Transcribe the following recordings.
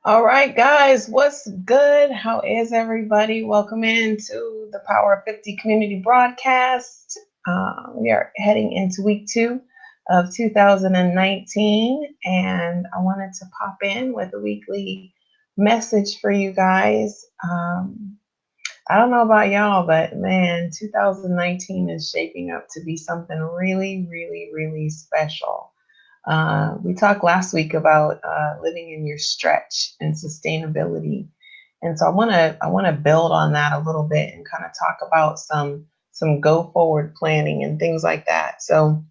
All right, guys, what's good? How is everybody? Welcome into the Power of 50 community broadcast. We are heading into week 2 of 2019, and I wanted to pop in with a weekly message for you guys. I don't know about y'all, but man, 2019 is shaping up to be something really, really, really special. We talked last week about living in your stretch and sustainability, and so I want to build on that a little bit and kind of talk about some go forward planning and things like that. So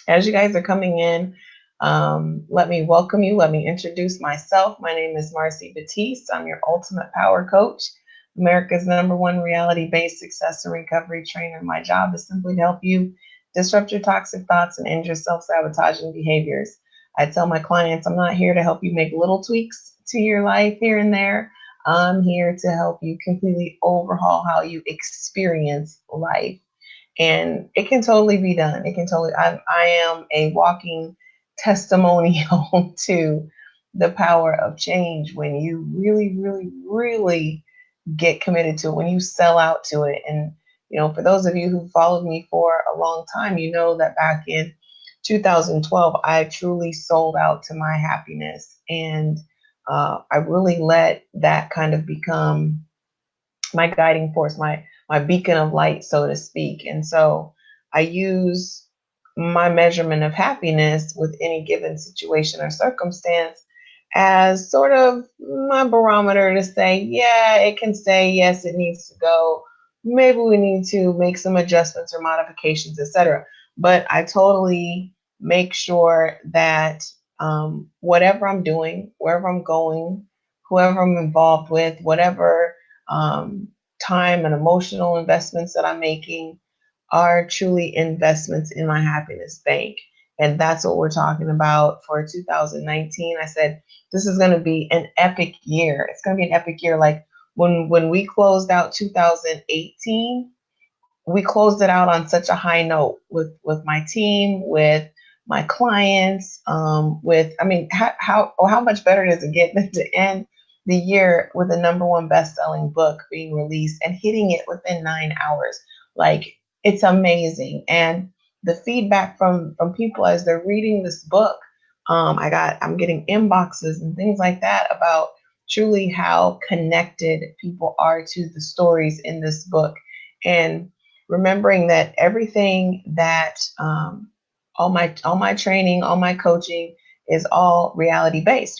as you guys are coming in, let me welcome you. Let me introduce myself. My name is Marci Batiste. I'm your ultimate power coach, America's #1 reality-based success and recovery trainer. My job is simply to help you disrupt your toxic thoughts and end your self-sabotaging behaviors. I tell my clients I'm not here to help you make little tweaks to your life here and there. I'm here to help you completely overhaul how you experience life, and it can totally be done. It can totally. I am a walking testimonial to the power of change when you really, really, really get committed to it, when you sell out to it. And for those of you who followed me for a long time, you know that back in 2012, I truly sold out to my happiness, and I really let that kind of become my guiding force, my beacon of light, so to speak. And so I use my measurement of happiness with any given situation or circumstance as sort of my barometer to say, yeah, it can stay, yes, it needs to go. Maybe we need to make some adjustments or modifications, etc. But I totally make sure that whatever I'm doing, wherever I'm going, whoever I'm involved with, whatever um, time and emotional investments that I'm making are truly investments in my happiness bank. And that's what we're talking about for 2019. I said, this is going to be an epic year. It's going to be an epic year. Like when we closed out 2018, we closed it out on such a high note with my team, with my clients, with, I mean, how much better does it get than to end the year with a #1 best-selling book being released and hitting it within 9 hours? Like, it's amazing. And the feedback from people as they're reading this book, I'm getting inboxes and things like that about truly how connected people are to the stories in this book. And remembering that everything that all my training, all my coaching is all reality based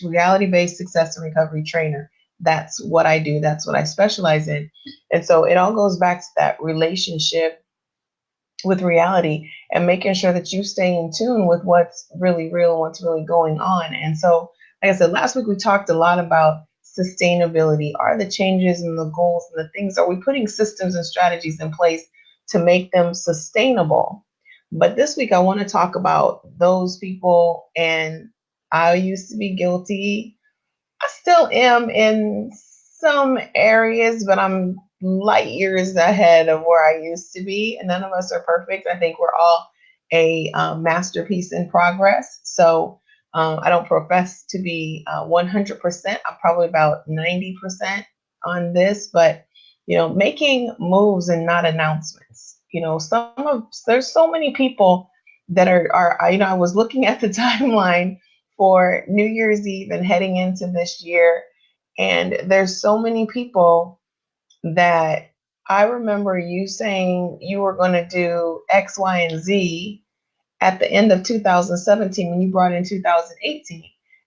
success and recovery trainer. That's what I do. That's what I specialize in. And so it all goes back to that relationship with reality and making sure that you stay in tune with what's really real, what's really going on. And so, like I said, last week we talked a lot about sustainability. Are the changes and the goals and the things, are we putting systems and strategies in place to make them sustainable? But this week I want to talk about those people, and I used to be guilty. I still am in some areas, but I'm light years ahead of where I used to be. And none of us are perfect. I think we're all a masterpiece in progress. So I don't profess to be 100%. I'm probably about 90% on this, but making moves and not announcements. There's so many people that are. I was looking at the timeline for New Year's Eve and heading into this year. And there's so many people that I remember you saying you were going to do X, Y, and Z at the end of 2017 when you brought in 2018.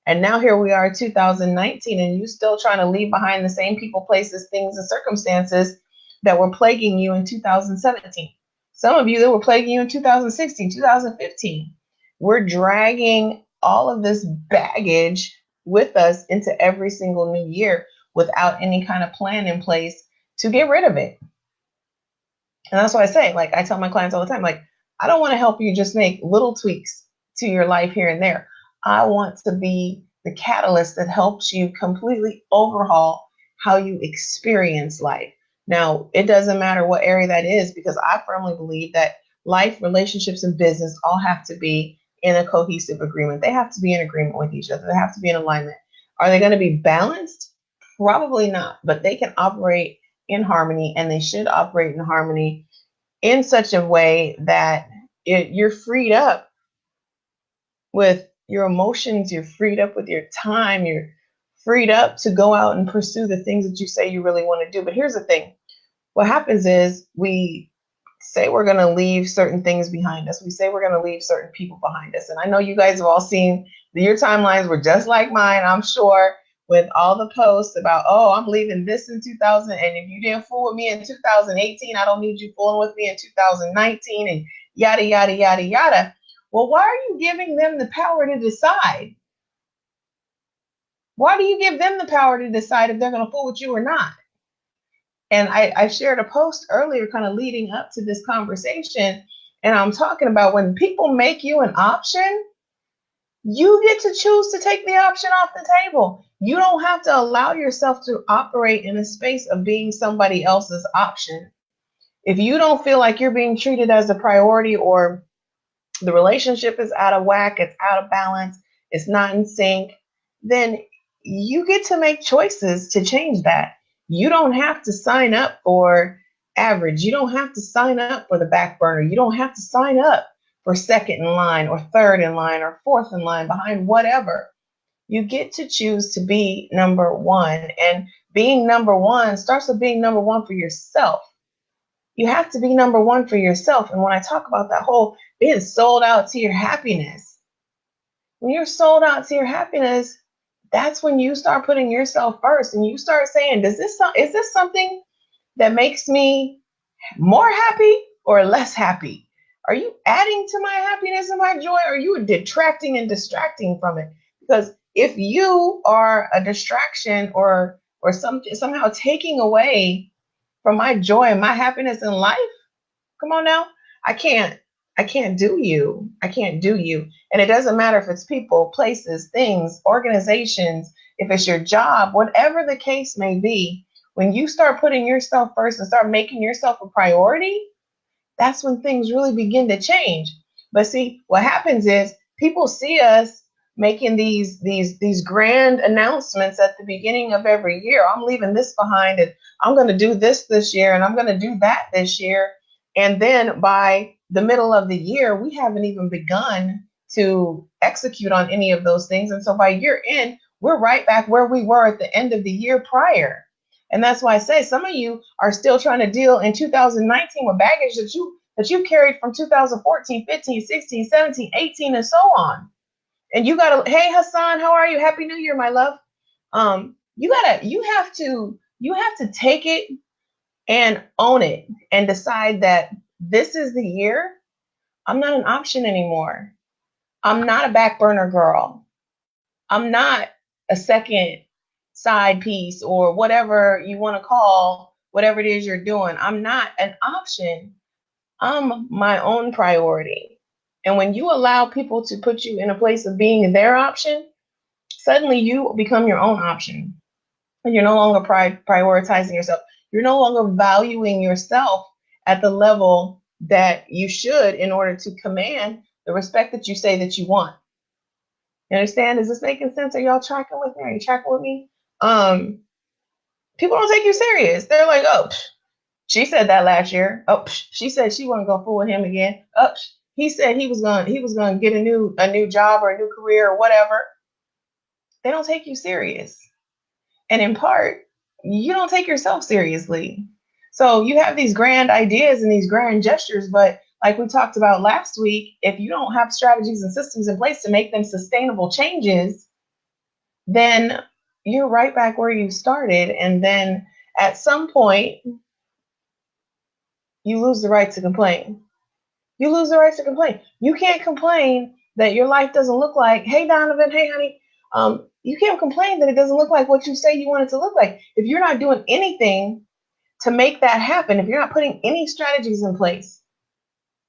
And now here we are, 2019, and you still trying to leave behind the same people, places, things, and circumstances that were plaguing you in 2017. Some of you that were plaguing you in 2016, 2015. We're dragging all of this baggage with us into every single new year without any kind of plan in place to get rid of it. And that's why I say, like, I tell my clients all the time, like, I don't want to help you just make little tweaks to your life here and there. I want to be the catalyst that helps you completely overhaul how you experience life. Now, it doesn't matter what area that is, because I firmly believe that life, relationships, and business all have to be in a cohesive agreement. They have to be in agreement with each other. They have to be in alignment. Are they going to be balanced? Probably not, but they can operate in harmony, and they should operate in harmony in such a way that you're freed up with your emotions, you're freed up with your time, you're freed up to go out and pursue the things that you say you really want to do. But here's the thing. What happens is we say we're going to leave certain things behind us. We say we're going to leave certain people behind us. And I know you guys have all seen your timelines were just like mine, I'm sure, with all the posts about, oh, I'm leaving this in 2000. And if you didn't fool with me in 2018, I don't need you fooling with me in 2019 and yada, yada, yada, yada. Well, why are you giving them the power to decide? Why do you give them the power to decide if they're going to fool with you or not? And I shared a post earlier kind of leading up to this conversation. And I'm talking about when people make you an option, you get to choose to take the option off the table. You don't have to allow yourself to operate in a space of being somebody else's option. If you don't feel like you're being treated as a priority, or the relationship is out of whack, it's out of balance, it's not in sync, then you get to make choices to change that. You don't have to sign up for average. You don't have to sign up for the back burner. You don't have to sign up for second in line or third in line or fourth in line behind whatever. You get to choose to be number one. And being number one starts with being number one for yourself. You have to be number one for yourself. And when I talk about that whole being sold out to your happiness, when you're sold out to your happiness, that's when you start putting yourself first, and you start saying, is this something that makes me more happy or less happy? Are you adding to my happiness and my joy, or are you detracting and distracting from it? Because if you are a distraction or somehow taking away from my joy and my happiness in life, come on now, I can't do you. I can't do you. And it doesn't matter if it's people, places, things, organizations, if it's your job, whatever the case may be, when you start putting yourself first and start making yourself a priority, that's when things really begin to change. But see, what happens is people see us making these grand announcements at the beginning of every year. I'm leaving this behind, and I'm going to do this year, and I'm going to do that this year. And then by the middle of the year, we haven't even begun to execute on any of those things. And so by year end, we're right back where we were at the end of the year prior. And that's why I say some of you are still trying to deal in 2019 with baggage that you carried from 2014, 15, 16, 17, 18, and so on. And you gotta, hey Hassan, how are you? Happy New Year, my love. You have to take it and own it and decide that this is the year. I'm not an option anymore. I'm not a back burner girl. I'm not a second side piece or whatever you want to call whatever it is you're doing. I'm not an option. I'm my own priority. And when you allow people to put you in a place of being their option, suddenly you become your own option. And you're no longer prioritizing yourself. You're no longer valuing yourself at the level that you should in order to command the respect that you say that you want. You understand? Is this making sense? Are y'all tracking with me? Are you tracking with me? People don't take you serious. They're like, oh, she said that last year. Oh, she said she wasn't gonna fool with him again. Oh, he said he was gonna get a new job or a new career or whatever. They don't take you serious. And in part, you don't take yourself seriously. So you have these grand ideas and these grand gestures, but like we talked about last week, if you don't have strategies and systems in place to make them sustainable changes, then you're right back where you started. And then at some point, you lose the right to complain. You lose the right to complain. You can't complain that your life doesn't look like, hey, Donovan, hey, honey. You can't complain that it doesn't look like what you say you want it to look like. If you're not doing anything to make that happen, if you're not putting any strategies in place,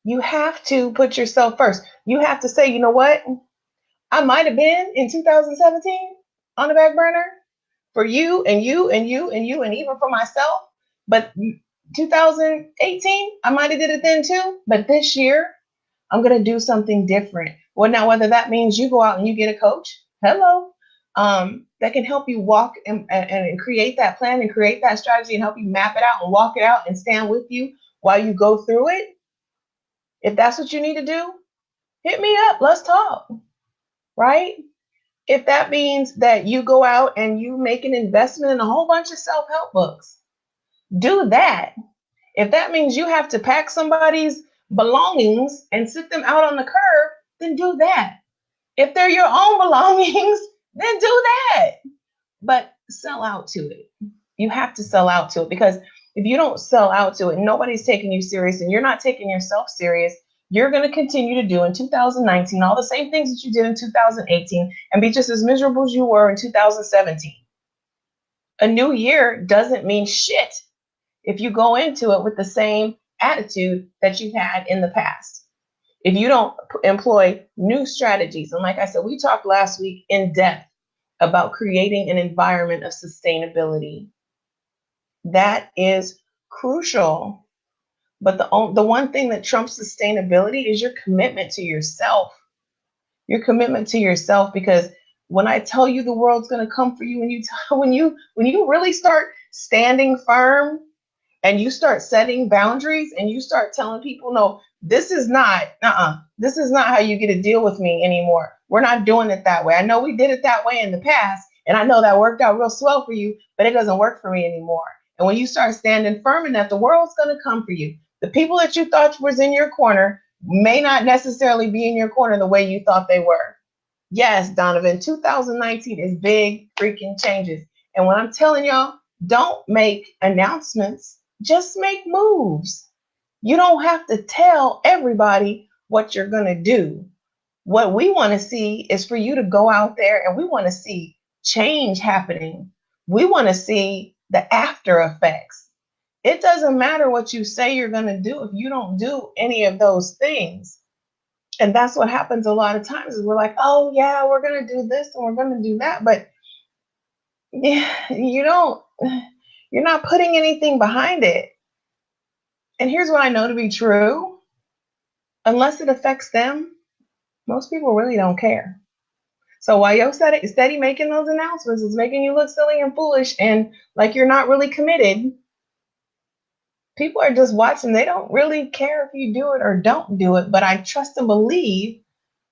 you have to put yourself first. You have to say, you know what? I might have been in 2017 on the back burner for you and you and you and you and even for myself. But 2018, I might have did it then too. But this year, I'm going to do something different. Well, now, whether that means you go out and you get a coach, hello. that can help you walk and create that plan and create that strategy and help you map it out and walk it out and stand with you while you go through it, if that's what you need to do, hit me up. Let's talk, right? If that means that you go out and you make an investment in a whole bunch of self-help books, do that. If that means you have to pack somebody's belongings and sit them out on the curb, then do that. If they're your own belongings, then do that. But sell out to it. You have to sell out to it, because if you don't sell out to it, nobody's taking you serious and you're not taking yourself serious. You're going to continue to do in 2019 all the same things that you did in 2018 and be just as miserable as you were in 2017. A new year doesn't mean shit if you go into it with the same attitude that you had in the past. If you don't employ new strategies, and like I said, we talked last week in depth about creating an environment of sustainability. That is crucial. But the one thing that trumps sustainability is your commitment to yourself. Your commitment to yourself, because when I tell you the world's going to come for you, when you really start standing firm and you start setting boundaries and you start telling people, no, this is not how you get to deal with me anymore. We're not doing it that way. I know we did it that way in the past, and I know that worked out real swell for you, but it doesn't work for me anymore. And when you start standing firm in that, the world's going to come for you. The people that you thought was in your corner may not necessarily be in your corner the way you thought they were. Yes, Donovan, 2019 is big freaking changes. And when I'm telling y'all, don't make announcements, just make moves. You don't have to tell everybody what you're going to do. What we want to see is for you to go out there, and we want to see change happening. We want to see the after effects. It doesn't matter what you say you're going to do if you don't do any of those things. And that's what happens a lot of times is we're like, oh yeah, we're going to do this and we're going to do that. But you're not putting anything behind it. And here's what I know to be true. Unless it affects them, most people really don't care. So while you're steady making those announcements, it's making you look silly and foolish and like you're not really committed. People are just watching. They don't really care if you do it or don't do it. But I trust and believe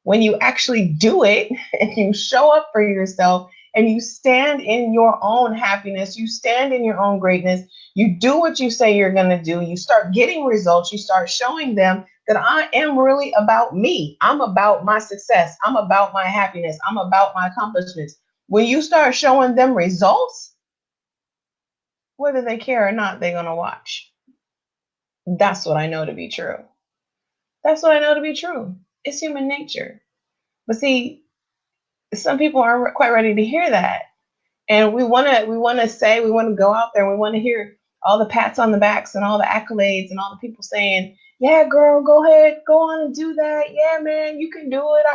when you actually do it and you show up for yourself and you stand in your own happiness, you stand in your own greatness, you do what you say you're going to do, you start getting results, you start showing them that I am really about me. I'm about my success. I'm about my happiness. I'm about my accomplishments. When you start showing them results, whether they care or not, they're going to watch. That's what I know to be true. That's what I know to be true. It's human nature. But see, some people aren't quite ready to hear that. And we want to go out there and we want to hear all the pats on the backs and all the accolades and all the people saying, yeah, girl, go ahead, go on and do that. Yeah, man, you can do it.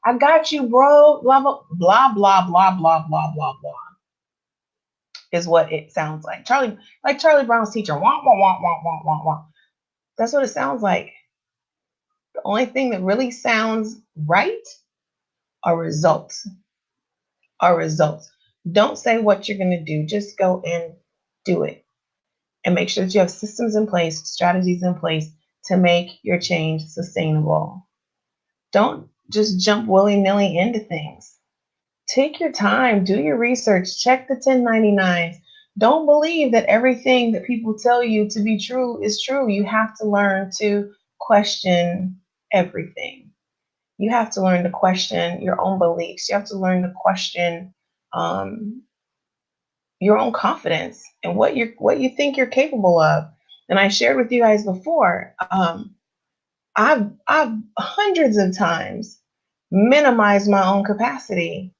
I got you, bro. Blah, blah, blah, blah, blah, blah, blah, blah, blah, is what it sounds like. Charlie Brown's teacher. Wah, wah, wah, wah, wah, wah, wah. That's what it sounds like. The only thing that really sounds right are results. Don't say what you're going to do. Just go and do it. And make sure that you have systems in place, strategies in place to make your change sustainable. Don't just jump willy-nilly into things. Take your time, do your research, check the 1099s. Don't believe that everything that people tell you to be true is true. You have to learn to question everything. You have to learn to question your own beliefs. You have to learn to question your own confidence and what you think you're capable of. And I shared with you guys before, I've hundreds of times minimized my own capacity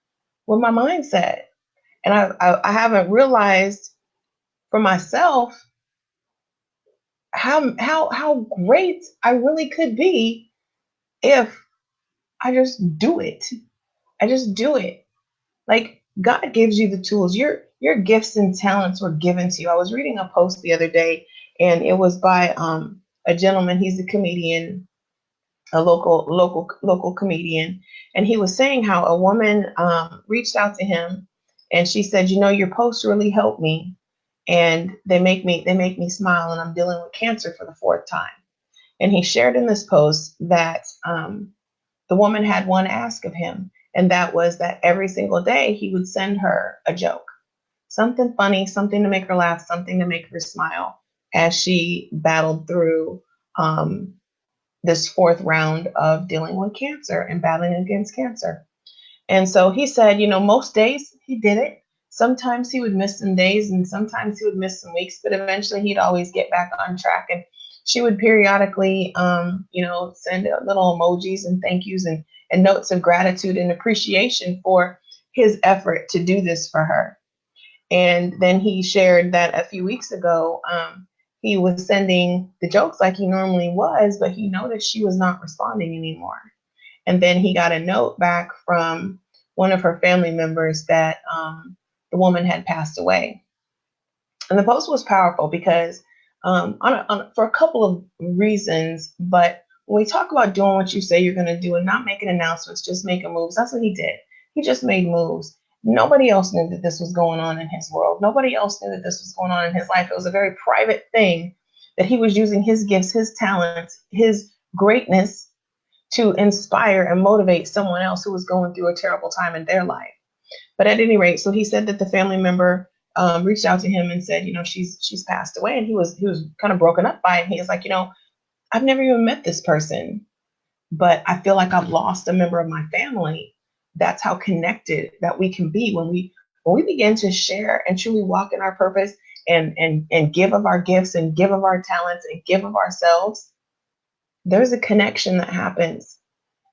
with my mindset. And I haven't realized for myself how great I really could be if I just do it. I just do it. Like, God gives you the tools. Your gifts and talents were given to you. I was reading a post the other day, and it was by a gentleman. He's a comedian, a local comedian, and he was saying how a woman reached out to him And she said, you know, your posts really help me, and they make me smile, and I'm dealing with cancer for the fourth time. And he shared in this post that the woman had one ask of him, and that was that every single day he would send her a joke, something funny, something to make her laugh, something to make her smile, as she battled through this fourth round of dealing with cancer and battling against cancer. And so he said, you know, most days he did it. Sometimes he would miss some days, and sometimes he would miss some weeks, but eventually he'd always get back on track. And she would periodically, you know, send little emojis and thank yous and notes of gratitude and appreciation for his effort to do this for her. And then he shared that a few weeks ago, he was sending the jokes like he normally was, but he noticed she was not responding anymore. And then he got a note back from one of her family members that the woman had passed away. And the post was powerful because for a couple of reasons, but when we talk about doing what you say you're going to do and not making announcements, just making moves, that's what he did. He just made moves. Nobody else knew that this was going on in his world. Nobody else knew that this was going on in his life. It was a very private thing that he was using his gifts, his talents, his greatness to inspire and motivate someone else who was going through a terrible time in their life. But at any rate, so he said that the family member reached out to him and said, you know, she's passed away, and he was kind of broken up by it. He was like, you know, I've never even met this person, but I feel like I've lost a member of my family. That's how connected that we can be when we begin to share and truly walk in our purpose and give of our gifts and give of our talents and give of ourselves. There's a connection that happens,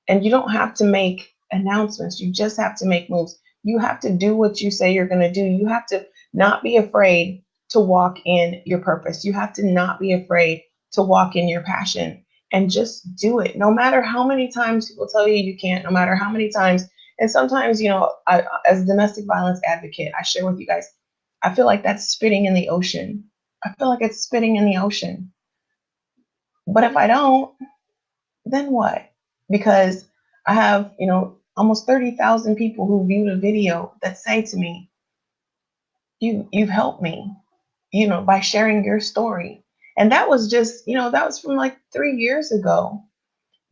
and you don't have to make announcements. You just have to make moves. You have to do what you say you're going to do. You have to not be afraid to walk in your purpose. You have to not be afraid to walk in your passion, and just do it. No matter how many times people tell you you can't, no matter how many times. And sometimes, you know, as a domestic violence advocate, I share with you guys, I feel like that's spitting in the ocean. I feel like it's spitting in the ocean. But if I don't, then what? Because I have, you know, almost 30,000 people who viewed a video that say to me, you've helped me, you know, by sharing your story. And that was just, you know, that was from like 3 years ago.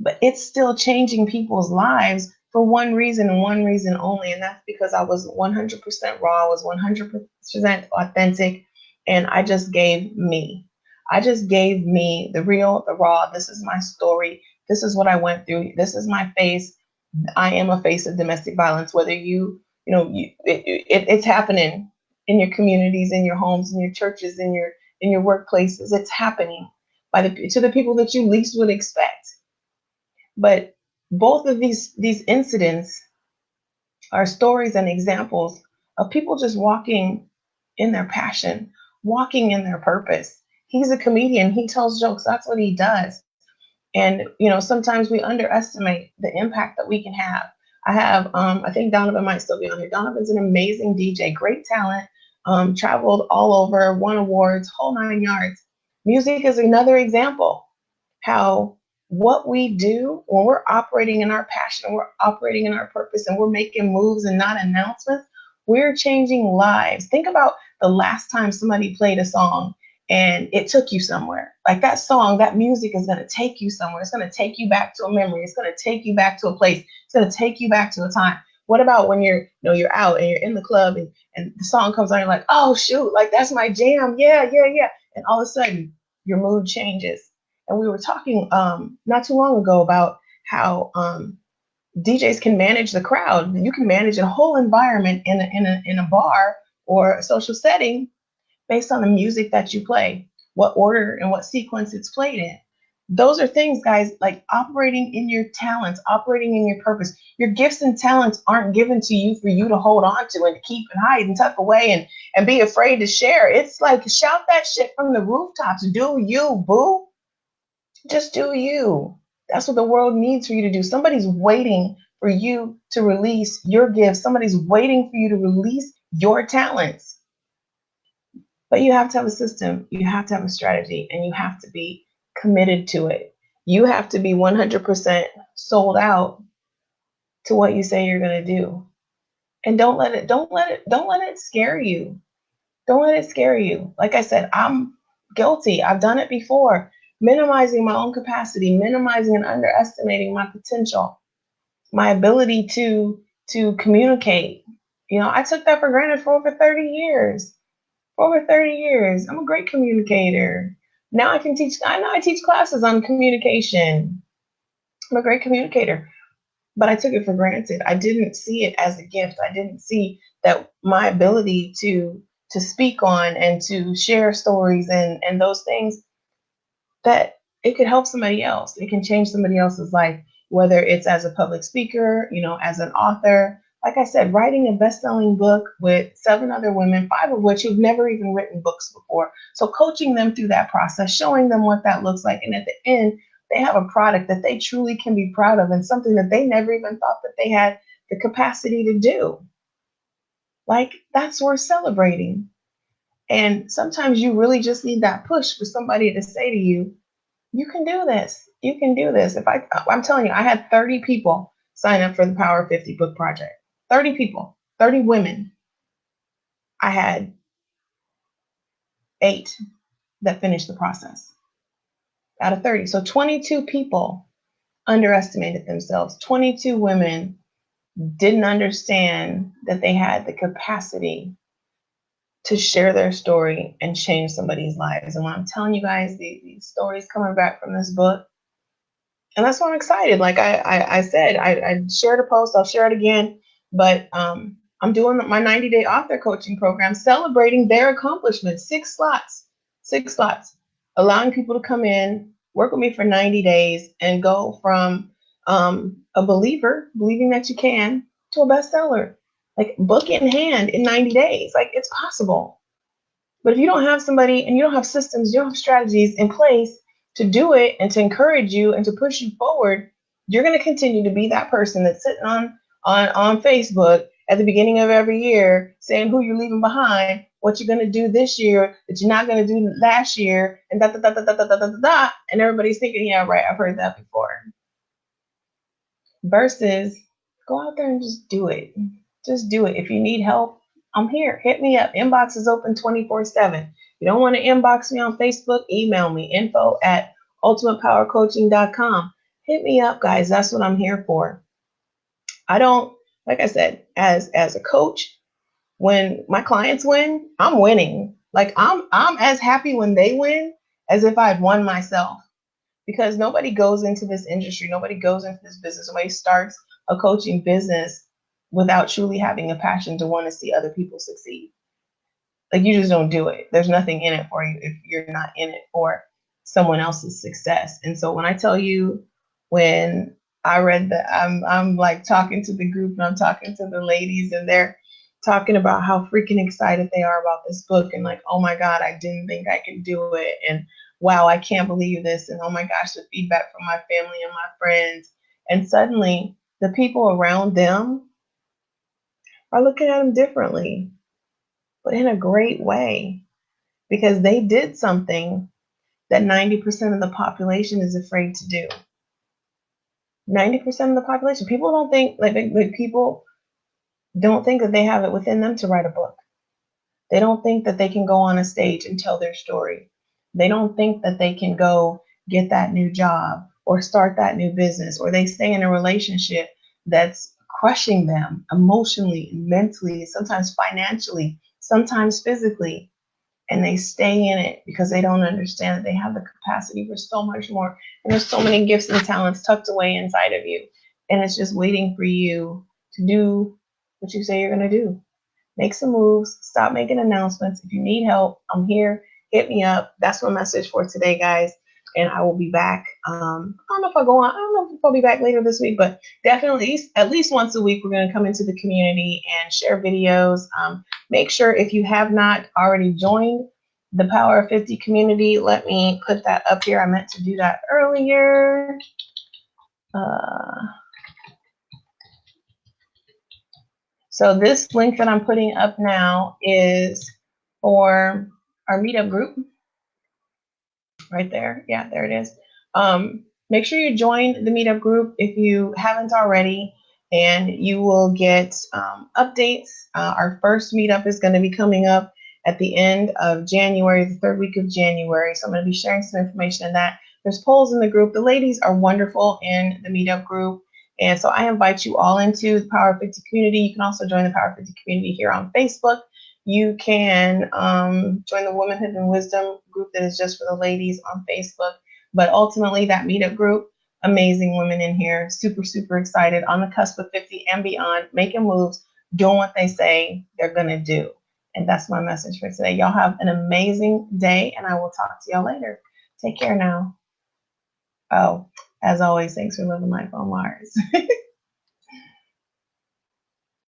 But it's still changing people's lives for one reason and one reason only. And that's because I was 100% raw, I was 100% authentic, and I just gave me. I just gave me the real, the raw. This is my story. This is what I went through. This is my face. I am a face of domestic violence. Whether it's happening in your communities, in your homes, in your churches, in your workplaces. It's happening to the people that you least would expect. But both of these incidents are stories and examples of people just walking in their passion, walking in their purpose. He's a comedian. He tells jokes. That's what he does. And, you know, sometimes we underestimate the impact that we can have. I think Donovan might still be on here. Donovan's an amazing DJ, great talent, traveled all over, won awards, whole 9 yards. Music is another example how what we do when we're operating in our passion, we're operating in our purpose, and we're making moves and not announcements, we're changing lives. Think about the last time somebody played a song and it took you somewhere. Like that song, that music is going to take you somewhere. It's going to take you back to a memory. It's going to take you back to a place. It's going to take you back to a time. What about when you're out and you're in the club and the song comes on, you're like, oh shoot, like that's my jam. Yeah. And all of a sudden your mood changes. And we were talking not too long ago about how DJs can manage the crowd. You can manage a whole environment in a bar or a social setting based on the music that you play, what order and what sequence it's played in. Those are things, guys, like operating in your talents, operating in your purpose. Your gifts and talents aren't given to you for you to hold on to and keep and hide and tuck away and be afraid to share. It's like shout that shit from the rooftops. Do you, boo? Just do you. That's what the world needs for you to do. Somebody's waiting for you to release your gifts. Somebody's waiting for you to release your talents. But you have to have a system. You have to have a strategy, and you have to be committed to it. You have to be 100% sold out to what you say you're going to do. And don't let it scare you. Don't let it scare you. Like I said, I'm guilty. I've done it before. Minimizing my own capacity, minimizing and underestimating my potential, my ability to communicate. I took that for granted for over 30 years. For over 30 years. I'm a great communicator. Now I teach classes on communication. I'm a great communicator, but I took it for granted. I didn't see it as a gift. I didn't see that my ability to speak on and to share stories and those things, that it could help somebody else. It can change somebody else's life, whether it's as a public speaker, as an author. Like I said, writing a best-selling book with 7 other women, 5 of which have never even written books before. So coaching them through that process, showing them what that looks like. And at the end, they have a product that they truly can be proud of and something that they never even thought that they had the capacity to do. Like, that's worth celebrating. And sometimes you really just need that push for somebody to say to you, you can do this. You can do this. I'm telling you, I had 30 people sign up for the Power of 50 book project. 30 people, 30 women. I had 8 that finished the process out of 30. So 22 people underestimated themselves. 22 women didn't understand that they had the capacity to share their story and change somebody's lives. And when I'm telling you guys these stories coming back from this book, and that's why I'm excited. Like I said, I shared a post, I'll share it again, but I'm doing my 90-day author coaching program, celebrating their accomplishments. 6 slots, allowing people to come in, work with me for 90 days and go from a believer, believing that you can, to a bestseller, like book in hand in 90 days. Like, it's possible. But if you don't have somebody and you don't have systems, you don't have strategies in place to do it and to encourage you and to push you forward, you're going to continue to be that person that's sitting on Facebook at the beginning of every year saying who you're leaving behind, what you're going to do this year that you're not going to do last year, and da da da da da da da da da. And everybody's thinking, yeah, right, I've heard that before. Versus go out there and just do it. Just do it. If you need help, I'm here. Hit me up. Inbox is open 24/7. If you don't want to inbox me on Facebook, email me, info@ultimatepowercoaching.com. Hit me up, guys. That's what I'm here for. I don't, like I said, as a coach, when my clients win, I'm winning. Like, I'm as happy when they win as if I'd won myself. Because nobody goes into this industry, nobody goes into this business, nobody starts a coaching business without truly having a passion to want to see other people succeed. Like, you just don't do it. There's nothing in it for you if you're not in it for someone else's success. And so when I tell you, when I read I'm like talking to the group and I'm talking to the ladies and they're talking about how freaking excited they are about this book and like, oh my God, I didn't think I could do it. And wow, I can't believe this. And oh my gosh, the feedback from my family and my friends. And suddenly the people around them are looking at them differently, but in a great way, because they did something that 90% of the population is afraid to do. 90% of the population. People don't think, like people don't think that they have it within them to write a book. They don't think that they can go on a stage and tell their story. They don't think that they can go get that new job or start that new business, or they stay in a relationship that's crushing them emotionally, mentally, sometimes financially, sometimes physically. And they stay in it because they don't understand that they have the capacity for so much more. And there's so many gifts and talents tucked away inside of you. And it's just waiting for you to do what you say you're going to do. Make some moves. Stop making announcements. If you need help, I'm here. Hit me up. That's my message for today, guys. And I will be back. I don't know if I'll go on. I don't know if I'll be back later this week, but definitely at least once a week, we're going to come into the community and share videos. Make sure, if you have not already joined the Power of 50 community, let me put that up here. I meant to do that earlier. So this link that I'm putting up now is for our meetup group. Right there. Yeah, there it is. Make sure you join the meetup group if you haven't already. and you will get updates. Our first meetup is going to be coming up at the end of January, the third week of January. So I'm going to be sharing some information in that. There's polls in the group. The ladies are wonderful in the meetup group. And so I invite you all into the Power 50 community. You can also join the Power 50 community here on Facebook. You can join the Womanhood and Wisdom group that is just for the ladies on Facebook. But ultimately, that meetup group, amazing women in here, super, super excited, on the cusp of 50 and beyond, making moves, doing what they say they're going to do. And that's my message for today. Y'all have an amazing day, and I will talk to y'all later. Take care now. Oh, as always, thanks for living life on Mars.